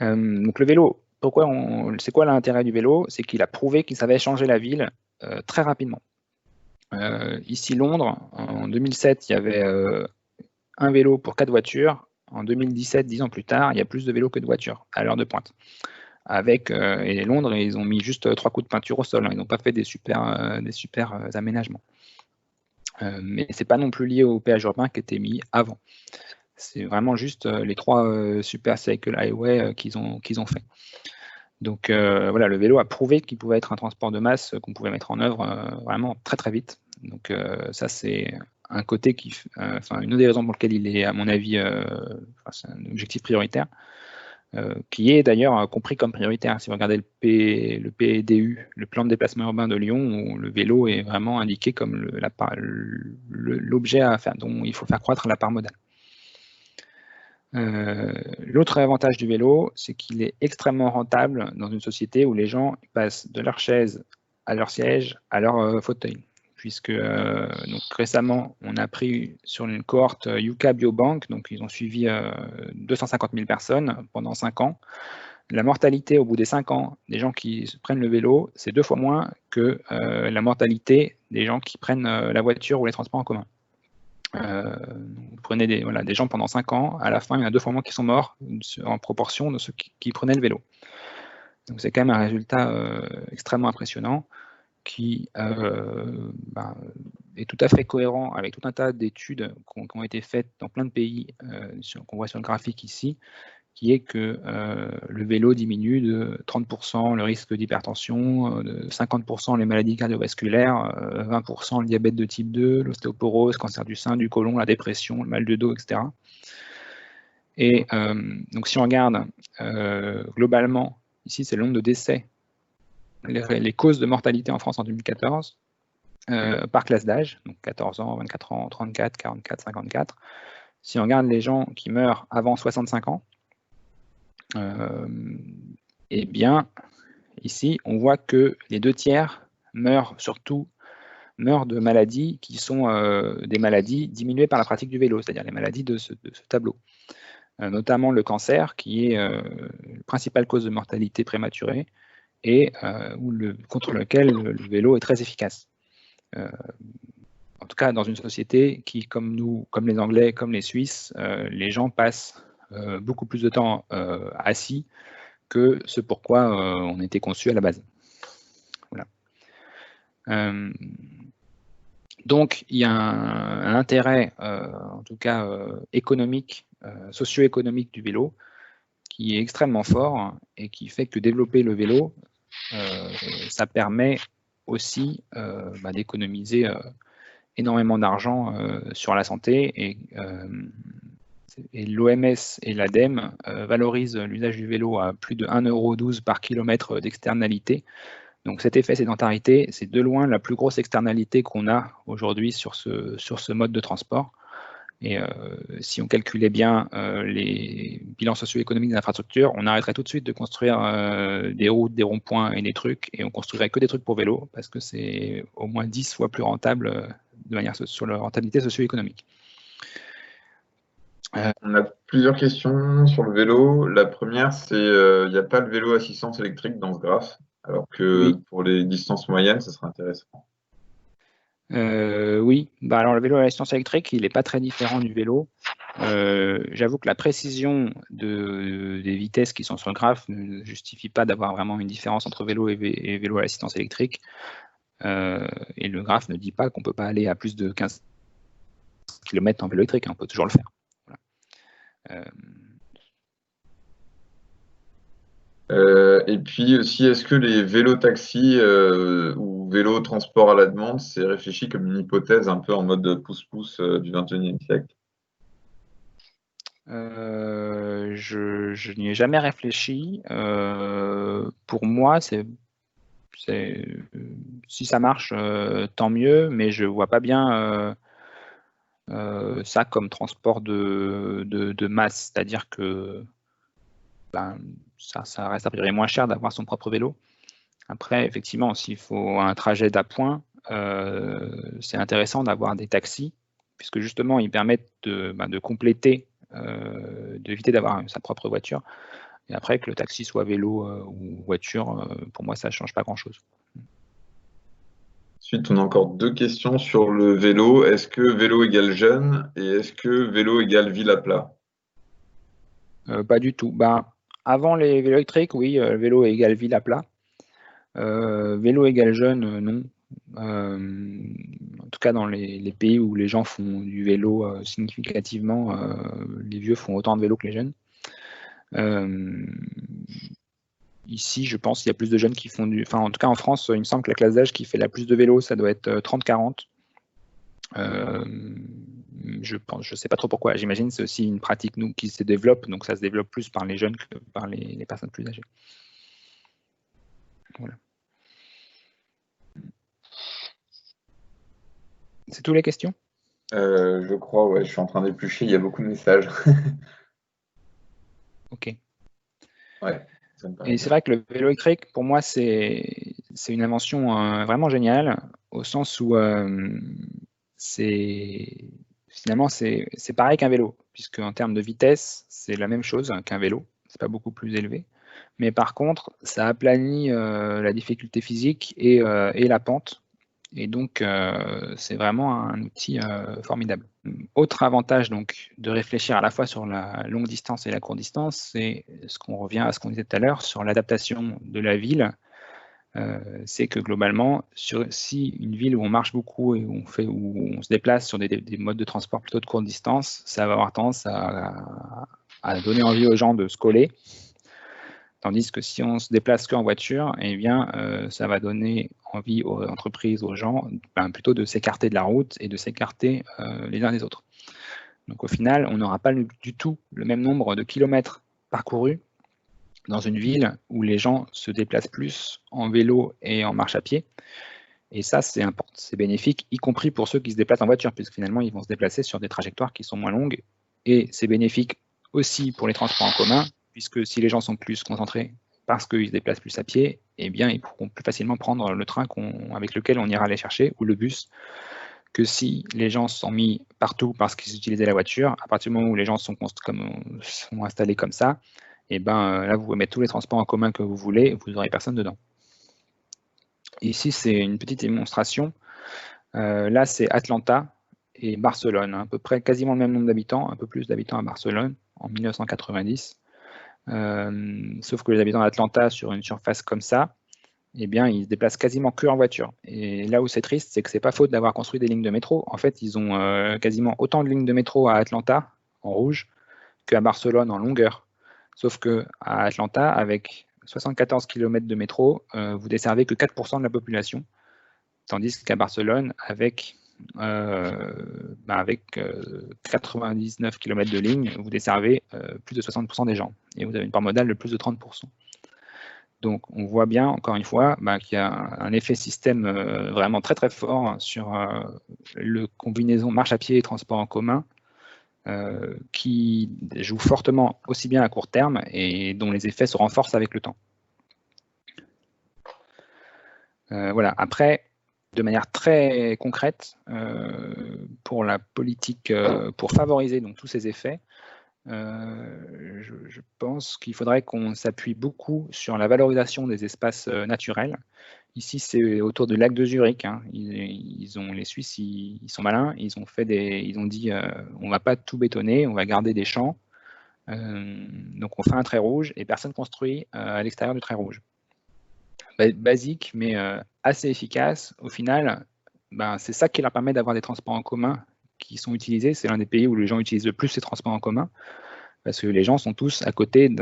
Donc le vélo, c'est quoi l'intérêt du vélo? C'est qu'il a prouvé qu'il savait changer la ville très rapidement. Ici, Londres, en 2007, il y avait un vélo pour 4 voitures. En 2017, 10 ans plus tard, il y a plus de vélos que de voitures à l'heure de pointe. Et Londres, ils ont mis juste 3 coups de peinture au sol. Ils n'ont pas fait des super aménagements. Mais ce n'est pas non plus lié au péage urbain qui était mis avant. C'est vraiment juste les 3 super cycle highway qu'ils ont fait. Donc voilà, le vélo a prouvé qu'il pouvait être un transport de masse qu'on pouvait mettre en œuvre vraiment très très vite. Donc ça, c'est un côté une des raisons pour lesquelles il est, à mon avis, c'est un objectif prioritaire, qui est d'ailleurs compris comme prioritaire. Si vous regardez le PDU, le plan de déplacement urbain de Lyon, où le vélo est vraiment indiqué comme l'objet dont il faut faire croître la part modale. L'autre avantage du vélo, c'est qu'il est extrêmement rentable dans une société où les gens passent de leur chaise à leur siège, à leur fauteuil. Puisque donc récemment, on a pris sur une cohorte Yuka Biobank, donc ils ont suivi 250 000 personnes pendant 5 ans. La mortalité au bout des 5 ans des gens qui prennent le vélo, c'est 2 fois moins que la mortalité des gens qui prennent la voiture ou les transports en commun. Vous prenez des gens pendant 5 ans, à la fin, il y en a 2 fois moins qui sont morts en proportion de ceux qui prenaient le vélo. Donc c'est quand même un résultat extrêmement impressionnant qui est tout à fait cohérent avec tout un tas d'études qui ont été faites dans plein de pays, qu'on voit sur le graphique ici, qui est que le vélo diminue de 30% le risque d'hypertension, de 50% les maladies cardiovasculaires, 20% le diabète de type 2, l'ostéoporose, cancer du sein, du côlon, la dépression, le mal de dos, etc. Et donc si on regarde globalement, ici c'est le nombre de décès, les causes de mortalité en France en 2014, par classe d'âge, donc 14 ans, 24 ans, 34, 44, 54. Si on regarde les gens qui meurent avant 65 ans, eh bien, ici, on voit que les 2 tiers meurent de maladies qui sont des maladies diminuées par la pratique du vélo, c'est-à-dire les maladies de ce tableau. Notamment le cancer, qui est la principale cause de mortalité prématurée et contre lequel le vélo est très efficace. En tout cas, dans une société qui, comme nous, comme les Anglais, comme les Suisses, les gens passent beaucoup plus de temps assis que ce pourquoi on était conçu à la base. Voilà. Donc, il y a un intérêt, en tout cas économique, socio-économique du vélo, qui est extrêmement fort et qui fait que développer le vélo, ça permet aussi d'économiser énormément d'argent sur la santé. Et l'OMS et l'ADEME valorisent l'usage du vélo à plus de 1,12 € par kilomètre d'externalité. Donc cet effet sédentarité, c'est de loin la plus grosse externalité qu'on a aujourd'hui sur ce mode de transport. Et si on calculait bien les bilans socio-économiques des infrastructures, on arrêterait tout de suite de construire des routes, des ronds-points et des trucs, et on construirait que des trucs pour vélo, parce que c'est au moins 10 fois plus rentable de manière sur la rentabilité socio-économique. On a plusieurs questions sur le vélo. La première, c'est il n'y a pas le vélo assistance électrique dans ce graphe, alors que Oui. pour les distances moyennes, ça serait intéressant. Oui, alors le vélo à assistance électrique, il n'est pas très différent du vélo. J'avoue que la précision des vitesses qui sont sur le graphe ne justifie pas d'avoir vraiment une différence entre vélo et vélo à assistance électrique. Et le graphe ne dit pas qu'on ne peut pas aller à plus de 15 km en vélo électrique, on peut toujours le faire. Voilà. Et puis aussi, est-ce que les vélos taxis ou vélos transport à la demande, c'est réfléchi comme une hypothèse un peu en mode pouce-pouce du XXIe siècle? Je n'y ai jamais réfléchi. Pour moi, si ça marche, tant mieux, mais je ne vois pas bien ça comme transport de masse. C'est-à-dire que ça reste a priori moins cher d'avoir son propre vélo. Après, effectivement, s'il faut un trajet d'appoint, c'est intéressant d'avoir des taxis, puisque justement, ils permettent de compléter, d'éviter d'avoir sa propre voiture, Et après, que le taxi soit vélo ou voiture, pour moi, ça ne change pas grand-chose. Ensuite, on a encore 2 questions sur le vélo. Est-ce que vélo égale jeune et est-ce que vélo égale ville à plat? Pas du tout. Avant les vélos électriques, oui, vélo égale ville à plat. Vélo égale jeune, non. En tout cas, dans les pays où les gens font du vélo significativement, les vieux font autant de vélo que les jeunes. Ici, je pense qu'il y a plus de jeunes qui font du... Enfin, en tout cas, en France, il me semble que la classe d'âge qui fait la plus de vélo, ça doit être 30-40. Je sais pas trop pourquoi. J'imagine que c'est aussi une pratique qui se développe, donc ça se développe plus par les jeunes que par les personnes plus âgées. Voilà. C'est toutes les questions? Je crois, ouais, je suis en train d'éplucher, il y a beaucoup de messages. Ok. Ouais, ça me paraît Et bien. c'est vrai que le vélo électrique, pour moi, c'est une invention vraiment géniale, au sens où finalement c'est pareil qu'un vélo, puisque en termes de vitesse, c'est la même chose qu'un vélo, c'est pas beaucoup plus élevé. Mais par contre, ça aplanit la difficulté physique et la pente. Et donc, c'est vraiment un outil formidable. Autre avantage donc de réfléchir à la fois sur la longue distance et la courte distance, c'est ce qu'on revient à ce qu'on disait tout à l'heure sur l'adaptation de la ville. C'est que globalement, si une ville où on marche beaucoup et où on se déplace sur des modes de transport plutôt de courte distance, ça va avoir tendance à donner envie aux gens de se coller. Tandis que si on se déplace qu'en voiture, eh bien, ça va donner envie aux entreprises, aux gens, plutôt de s'écarter de la route et de s'écarter les uns des autres. Donc au final, on n'aura pas du tout le même nombre de kilomètres parcourus dans une ville où les gens se déplacent plus en vélo et en marche à pied. Et ça, c'est important, c'est bénéfique, y compris pour ceux qui se déplacent en voiture, puisque finalement, ils vont se déplacer sur des trajectoires qui sont moins longues. Et c'est bénéfique aussi pour les transports en commun, puisque si les gens sont plus concentrés parce qu'ils se déplacent plus à pied, eh bien, ils pourront plus facilement prendre le train avec lequel on ira les chercher, ou le bus, que si les gens sont mis partout parce qu'ils utilisaient la voiture. À partir du moment où les gens sont installés comme ça, eh ben, là, vous pouvez mettre tous les transports en commun que vous voulez, vous n'aurez personne dedans. Ici, c'est une petite démonstration. Là, c'est Atlanta et Barcelone, à peu près quasiment le même nombre d'habitants, un peu plus d'habitants à Barcelone en 1990. Sauf que les habitants d'Atlanta, sur une surface comme ça, eh bien, ils se déplacent quasiment que en voiture. Et là où c'est triste, c'est que c'est pas faute d'avoir construit des lignes de métro. En fait, ils ont quasiment autant de lignes de métro à Atlanta, en rouge, qu'à Barcelone en longueur. Sauf que à Atlanta, avec 74 km de métro, vous desservez que 4% de la population. Tandis qu'à Barcelone, avec 99 km de ligne, vous desservez plus de 60% des gens. Et vous avez une part modale de plus de 30%. Donc on voit bien, encore une fois, qu'il y a un effet système vraiment très très fort sur le combinaison marche à pied et transport en commun, qui joue fortement aussi bien à court terme et dont les effets se renforcent avec le temps. Voilà. Après, de manière très concrète, pour la politique, pour favoriser donc tous ces effets, je pense qu'il faudrait qu'on s'appuie beaucoup sur la valorisation des espaces naturels. Ici, c'est autour du lac de Zurich. Hein. Les Suisses, ils sont malins. Ils ont dit, on ne va pas tout bétonner, on va garder des champs. Donc, on fait un trait rouge et personne construit à l'extérieur du trait rouge. Basique, mais assez efficace. Au final, c'est ça qui leur permet d'avoir des transports en commun qui sont utilisés. C'est l'un des pays où les gens utilisent le plus ces transports en commun, parce que les gens sont tous à côté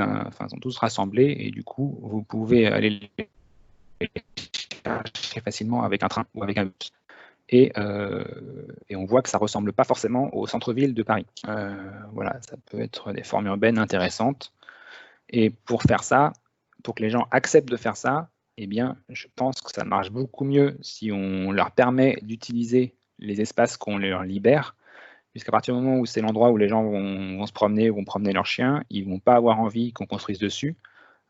sont tous rassemblés, et du coup, vous pouvez aller les chercher facilement avec un train ou avec un bus. Et on voit que ça ne ressemble pas forcément au centre-ville de Paris. Voilà, ça peut être des formes urbaines intéressantes. Et pour faire ça, pour que les gens acceptent de faire ça, eh bien, je pense que ça marche beaucoup mieux si on leur permet d'utiliser les espaces qu'on leur libère, puisqu'à partir du moment où c'est l'endroit où les gens vont se promener, vont promener leurs chiens, ils ne vont pas avoir envie qu'on construise dessus.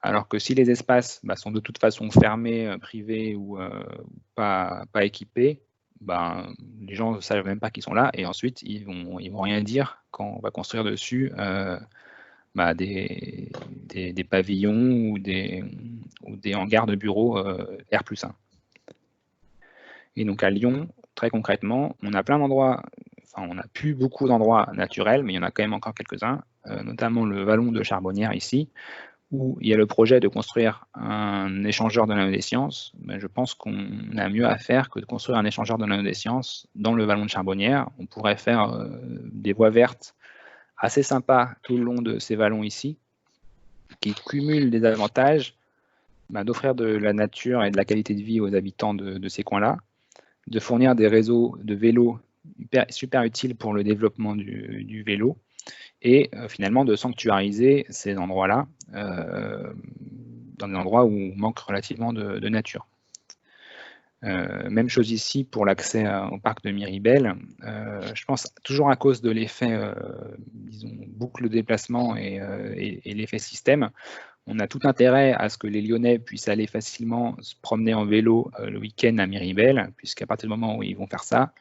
Alors que si les espaces sont de toute façon fermés, privés ou pas équipés, les gens ne savent même pas qu'ils sont là, et ensuite ils vont rien dire quand on va construire dessus des pavillons ou des hangars de bureaux R+1. Et donc à Lyon, très concrètement, on a plein d'endroits, enfin on n'a plus beaucoup d'endroits naturels, mais il y en a quand même encore quelques-uns, notamment le vallon de Charbonnières ici, où il y a le projet de construire un échangeur de l'Anneau des Sciences. Mais je pense qu'on a mieux à faire que de construire un échangeur de l'Anneau des Sciences dans le vallon de Charbonnières. On pourrait faire des voies vertes assez sympas tout le long de ces vallons ici, qui cumulent des avantages d'offrir de la nature et de la qualité de vie aux habitants de ces coins-là, de fournir des réseaux de vélos super utiles pour le développement du vélo, et finalement de sanctuariser ces endroits-là dans des endroits où on manque relativement de nature. Même chose ici pour l'accès au parc de Miribel. Je pense toujours à cause de l'effet, disons, boucle de déplacement et l'effet système. On a tout intérêt à ce que les Lyonnais puissent aller facilement se promener en vélo le week-end à Miribel, puisqu'à partir du moment où ils vont faire ça,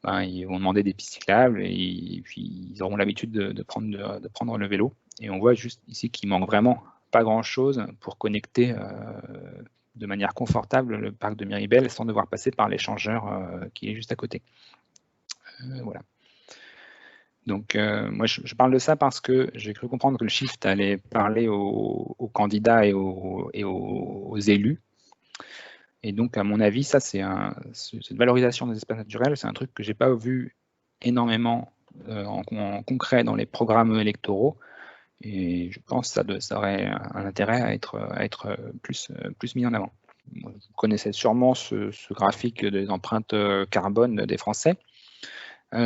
ils vont demander des pistes cyclables et puis ils auront l'habitude de prendre le vélo. Et on voit juste ici qu'il manque vraiment pas grand-chose pour connecter de manière confortable le parc de Miribel sans devoir passer par l'échangeur qui est juste à côté. Voilà. Donc, moi, je parle de ça parce que j'ai cru comprendre que le Shift allait parler aux candidats et aux élus. Et donc, à mon avis, ça, cette valorisation des espaces naturels, c'est un truc que je n'ai pas vu énormément en concret dans les programmes électoraux. Et je pense que ça aurait un intérêt à être plus mis en avant. Vous connaissez sûrement ce graphique des empreintes carbone des Français. Où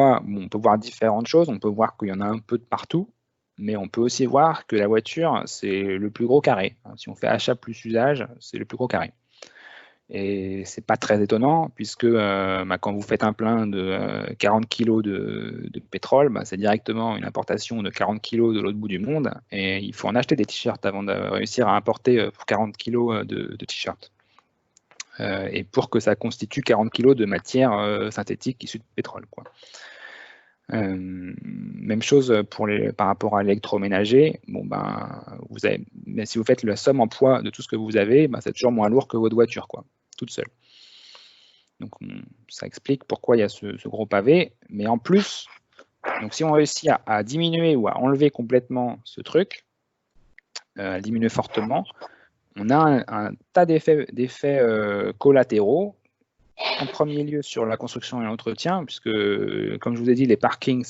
on peut voir différentes choses, on peut voir qu'il y en a un peu de partout, mais on peut aussi voir que la voiture, c'est le plus gros carré. Si on fait achat plus usage, c'est le plus gros carré. Et c'est pas très étonnant, puisque quand vous faites un plein de 40 kg de pétrole, c'est directement une importation de 40 kg de l'autre bout du monde, et il faut en acheter des t-shirts avant de réussir à importer pour 40 kg de t-shirts. Et pour que ça constitue 40 kg de matière synthétique issue de pétrole, quoi. Même chose par rapport à l'électroménager. Mais si vous faites la somme en poids de tout ce que vous avez, c'est toujours moins lourd que votre voiture, quoi, toute seule. Donc ça explique pourquoi il y a ce gros pavé. Mais en plus, donc si on réussit à diminuer ou à enlever complètement ce truc, à diminuer fortement, on a un tas d'effets collatéraux. En premier lieu sur la construction et l'entretien, puisque, comme je vous ai dit, les parkings,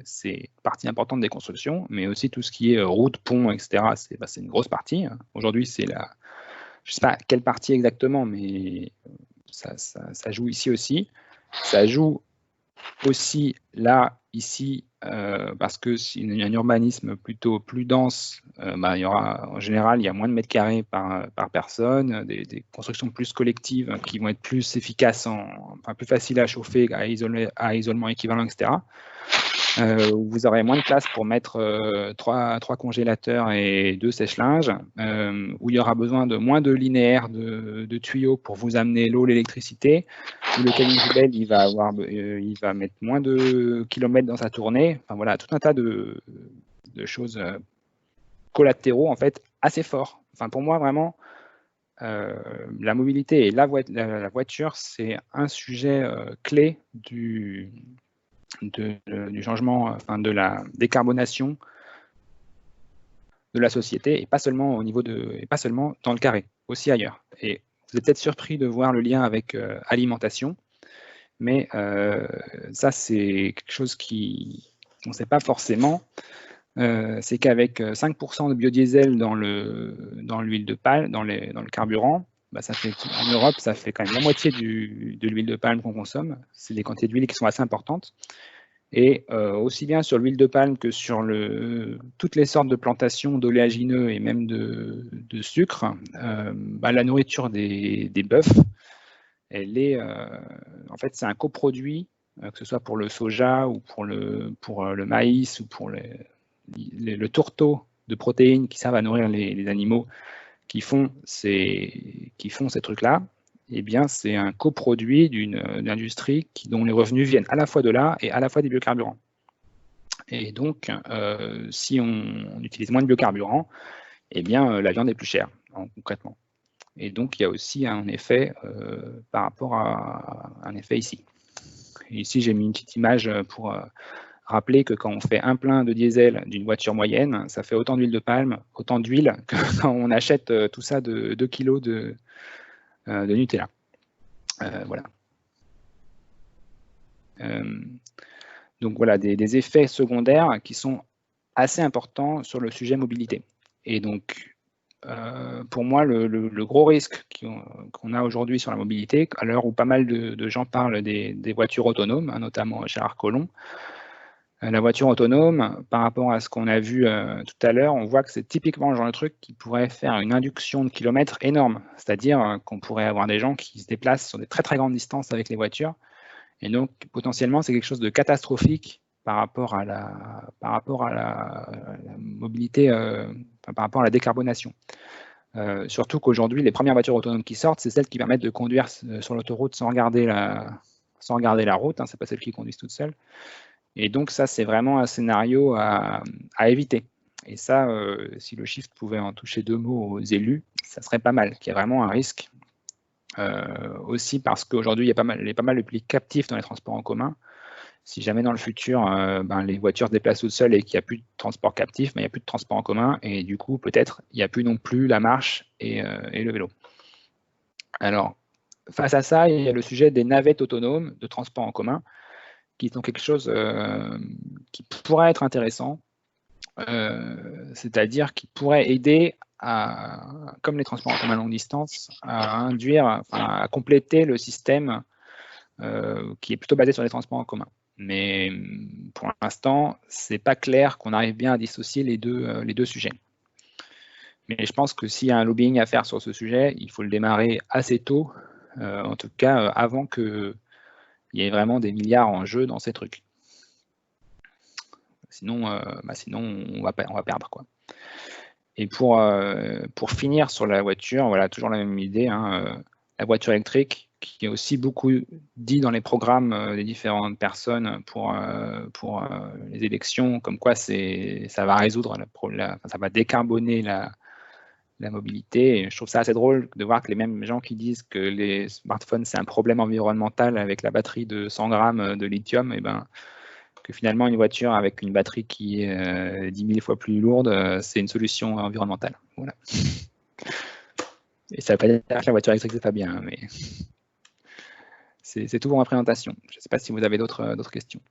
c'est partie importante des constructions, mais aussi tout ce qui est route, pont, etc., c'est une grosse partie. Aujourd'hui, je ne sais pas quelle partie exactement, mais ça joue ici aussi. Ça joue aussi là, ici, parce que s'il y a un urbanisme plutôt plus dense, il y aura, en général, il y a moins de mètres carrés par personne, des constructions plus collectives qui vont être plus efficaces, plus faciles à chauffer, à isolement équivalent, etc. Vous aurez moins de place pour mettre 3 congélateurs et 2 sèche-linges, où il y aura besoin de moins de linéaires de tuyaux pour vous amener l'eau, l'électricité, où le camion poubelle il va mettre moins de kilomètres dans sa tournée. Enfin voilà, tout un tas de choses collatéraux en fait assez forts. Enfin pour moi vraiment, la mobilité et la voiture, c'est un sujet clé du changement, de la décarbonation de la société, et pas seulement dans le carré, aussi ailleurs. Et vous êtes peut-être surpris de voir le lien avec alimentation, mais ça c'est quelque chose qu'on ne sait pas forcément. C'est qu'avec 5% de biodiesel dans l'huile de palme, dans le carburant, ça fait, en Europe, ça fait quand même la moitié de l'huile de palme qu'on consomme. C'est des quantités d'huile qui sont assez importantes. Et aussi bien sur l'huile de palme que sur toutes les sortes de plantations d'oléagineux et même de sucre, la nourriture des bœufs, elle est, en fait, c'est un coproduit, que ce soit pour le soja ou pour le maïs ou pour le tourteau de protéines qui servent à nourrir les animaux qui font ces trucs-là. Eh bien, c'est un coproduit d'une industrie dont les revenus viennent à la fois de là et à la fois des biocarburants. Et donc, si on utilise moins de biocarburants, eh bien, la viande est plus chère, concrètement. Et donc, il y a aussi un effet par rapport à un effet ici. Et ici, j'ai mis une petite image pour rappeler que quand on fait un plein de diesel d'une voiture moyenne, ça fait autant d'huile de palme, autant d'huile que quand on achète tout ça de 2 kg de Nutella. Voilà. Donc voilà, des effets secondaires qui sont assez importants sur le sujet mobilité. Et donc, pour moi, le gros risque qu'on a aujourd'hui sur la mobilité, à l'heure où pas mal de gens parlent des voitures autonomes, hein, notamment Gérard Collomb, la voiture autonome, par rapport à ce qu'on a vu tout à l'heure, on voit que c'est typiquement le genre de truc qui pourrait faire une induction de kilomètres énorme. C'est-à-dire qu'on pourrait avoir des gens qui se déplacent sur des très très grandes distances avec les voitures. Et donc, potentiellement, c'est quelque chose de catastrophique par rapport à la mobilité, par rapport à la décarbonation. Surtout qu'aujourd'hui, les premières voitures autonomes qui sortent, c'est celles qui permettent de conduire sur l'autoroute sans regarder la route, hein, c'est pas celles qui conduisent toutes seules. Et donc ça, c'est vraiment un scénario à éviter. Et ça, si le shift pouvait en toucher 2 mots aux élus, ça serait pas mal, qu'il y ait vraiment un risque. Aussi parce qu'aujourd'hui, il y a pas mal de publics captifs dans les transports en commun. Si jamais dans le futur, les voitures se déplacent toutes seules et qu'il n'y a plus de transport captif, il n'y a plus de transport en commun et du coup, peut-être, il n'y a plus non plus la marche et le vélo. Alors, face à ça, il y a le sujet des navettes autonomes de transport en commun qui sont quelque chose qui pourrait être intéressant, c'est-à-dire qui pourrait aider comme les transports en commun longue distance, à compléter le système qui est plutôt basé sur les transports en commun. Mais pour l'instant, c'est pas clair qu'on arrive bien à dissocier les deux sujets. Mais je pense que s'il y a un lobbying à faire sur ce sujet, il faut le démarrer assez tôt, en tout cas avant qu'il y ait vraiment des milliards en jeu dans ces trucs. Sinon, on va perdre, quoi. Et pour finir sur la voiture, voilà, toujours la même idée, hein, la voiture électrique, qui est aussi beaucoup dit dans les programmes des différentes personnes pour les élections, comme quoi ça va résoudre ça va décarboner la mobilité. Et je trouve ça assez drôle de voir que les mêmes gens qui disent que les smartphones, c'est un problème environnemental avec la batterie de 100 grammes de lithium, et que finalement une voiture avec une batterie qui est 10 000 fois plus lourde, c'est une solution environnementale. Voilà. Et ça ne veut pas dire que la voiture électrique, c'est pas bien, mais c'est tout pour ma présentation. Je ne sais pas si vous avez d'autres questions.